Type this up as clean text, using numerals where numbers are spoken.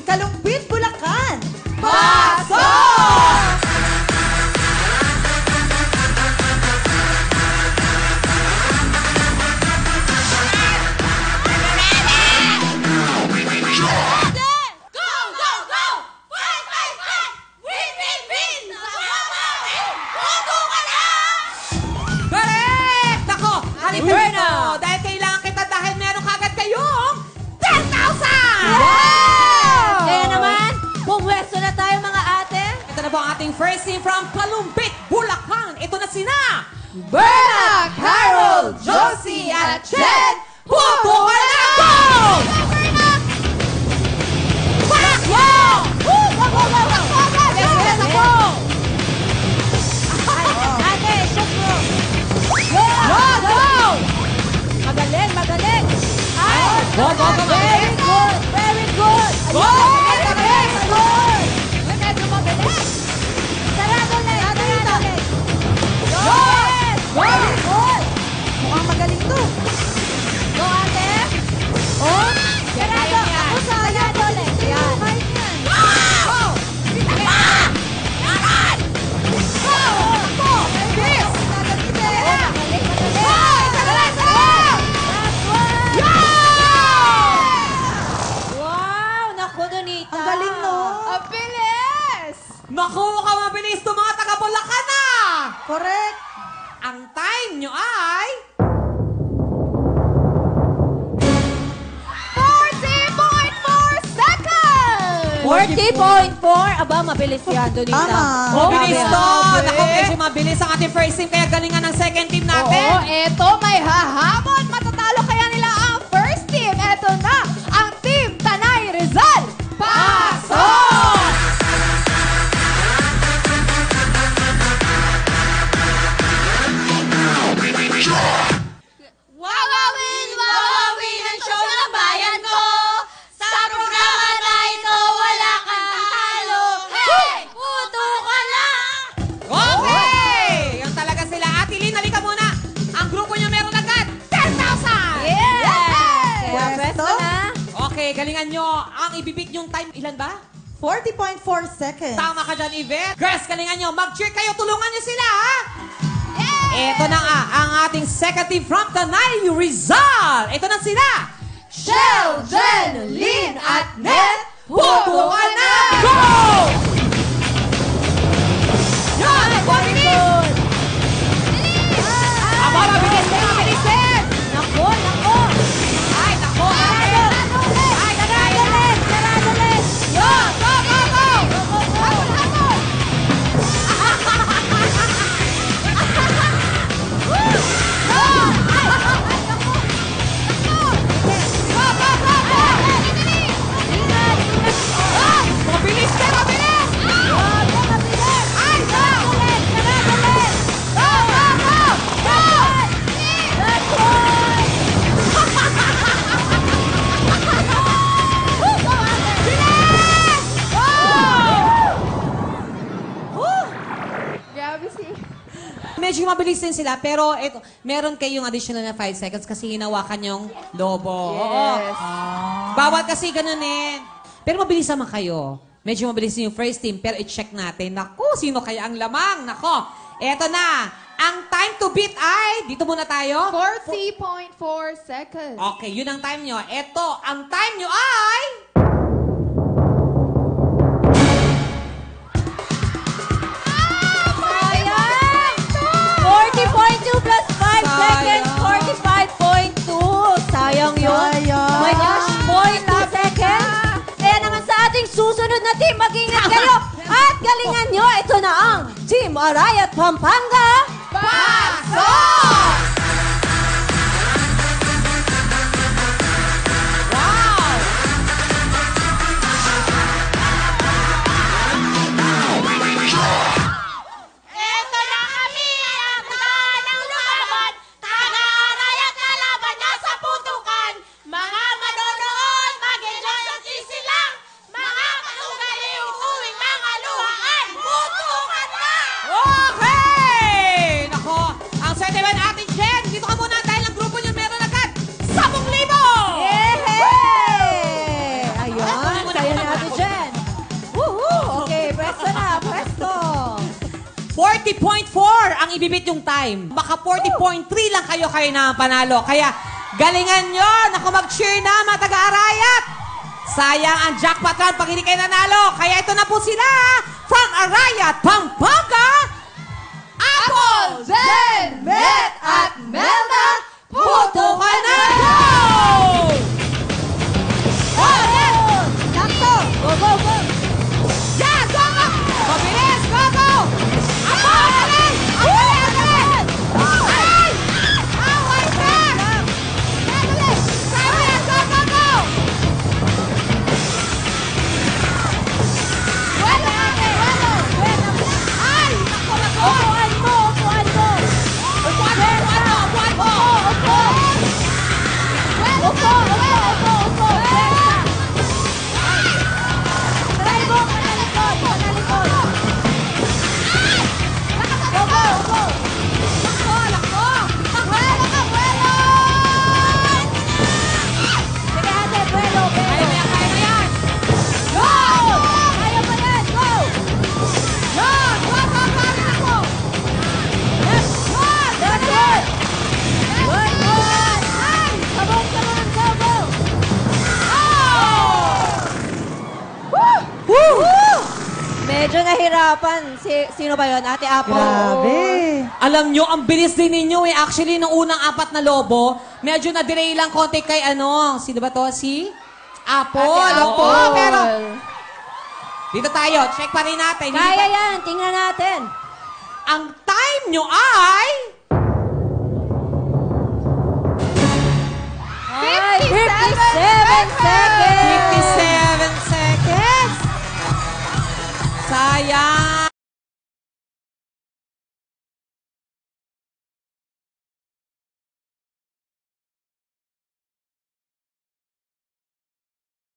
Kalumpit, Bulacan. Pasok! Inferno! Dahil kailangan kita dahil meron kagad kayong 10,000! Wow! Kaya naman, pumwesto na tayo mga ate. Ito na po ang ating first team from Kalumpit, Bulacan. Ito na sina Berna, Carol, Josie, at Chen. Puto ka na! Go! Go! Go, go, go, go! Yes, ako! Ate, shoot mo! Go! Go! Go! Magaling, magaling! Ay! Go, go, go! Very good! Very good! Go! Very good! Medyo magaling! Sarado ulit! Sarado ulit! Yes! Very good! Mukhang magaling to. Go, ate! Oh! Sarado! Ako sarado ulit! Yan! Go! Ang galing, no? Ang bilis! Naku, mukhang mabilis itong mga taga-Bulacan na! Correct. Ang time nyo ay... 40.4 seconds! 40.4? Aba, mabilis yan, Donita. Tama. Mabilis to! Grabe. Naku, medyo mabilis ang ating first team, kaya galingan ng second team natin. Oo, eto may hahamon. Matatalo kaya nila ang first team. Eto na, ang team Tanay Rizal. Pasok! Wawawin ang show ng bayan ko. Sa programa na ito, wala kang tatalo. Hey! Puto ka lang! Okay! Yan talaga sila. Ate Lynn, halika muna. Ang grupo nyo meron agad 10,000! Yes! Pwesto? Pwesto na. Okay, galingan nyo. Ang ibibig yung time, ilan ba? 40.4 seconds. Tama ka dyan, Yvette. Girls, galingan nyo. Mag-cheer kayo. Tulungan nyo sila, ha? Ito na nga, ang ating second team from Tanay Rizal. Ito na sila. Shell, Jen, Lynn, at Net. Puto ka na! Go! Yan! Mabilis! Aba, mabilis din, mabilis din! Nako, nako. Ay, nako, ate! Ay, Sarado ulit, sarado ulit. Go! Go! Go! Go! Habol, habol. Mabilis ka, mabilis! Ay, sarado ulit, sarado ulit. Go, go, go. Go. That's one. Go, ate. Bilis! Go! Grabe si... Medyo mabilis din sila, pero eto, meron kayong additional na 5 seconds kasi hinawakan yung lobo. Yes. Oo. Bawal kasi ganun eh. Pero mabilis naman kayo. Medyo mabilis yung first team, pero i-check natin. Naku, sino kaya ang lamang? Nako, eto na. Ang time to beat ay, dito muna tayo. 40.4 seconds. Okay, yun ang time nyo. Eto, ang time nyo ay... Sayang! 40.2 plus 5 seconds, 45.2. Sayang yun. Sayang. Oh my gosh, 0.2 seconds. Kaya naman sa ating susunod na team, mag-ingat kayo. At galingan nyo, ito na ang Team Arayat Pampanga. Pasok! Wow! Ito na kami ang tanang lumaban. Taga-arayat na laban na sa putukan. Mga manonood, mag-enjoy at easy lang. Mga katugaliw, tuwing mga luhaan. Putukan na! Okay! Nako, ang 7 ate 40.4 ang ibibit yung time. Baka 40.3 lang kayo na panalo. Kaya galingan nyo. Naku, mag-cheer na mga taga-Arayat. Sayang ang jackpot round pag hindi kayo nanalo. Kaya ito na po sila from Arayat, Pampanga. Apple, Jen, Met, at Melda, Puto ka na! Sakto! Go, go, go! Yeah, go, go! Mabilis, go, go! Ako, galing! Ako, galing! Ay! Ah, wait lang! Galing! Sabi, go, go, go! Wala ate! Wala! Ay! Naku, naku! Upuan mo! Upuan mo! Upuan mo, upuan mo, upuan mo! Upo! Upo! Upo! Upo! Upo! Panalikod! Panalikod! Panalikod! Go, go! Go! Lakbo, lakbo! Buwelo ka! Buwelo! Sige ate! Buwelo! Kaya mo yan, kaya mo yan! Go! Kaya mo yan! Go! Yan! Go, go, go! Ako! Left! Left! Good! Good! Good! Ay! Sabon! Sabon! Go! Go! Medyo nahirapan. Sino ba yun? Ate Apple? Grabe. Alam nyo, ang bilis din ninyo eh. Actually, nung unang apat na lobo, medyo na-delay lang konti kay ano. Sino ba to? Si Apple. Ate Oo, Apple. pero dito tayo. Check pa rin natin. Hindi Kaya pa- yan. Tingnan natin. Ang time nyo ay... 57 seconds! 57 seconds. Sayang.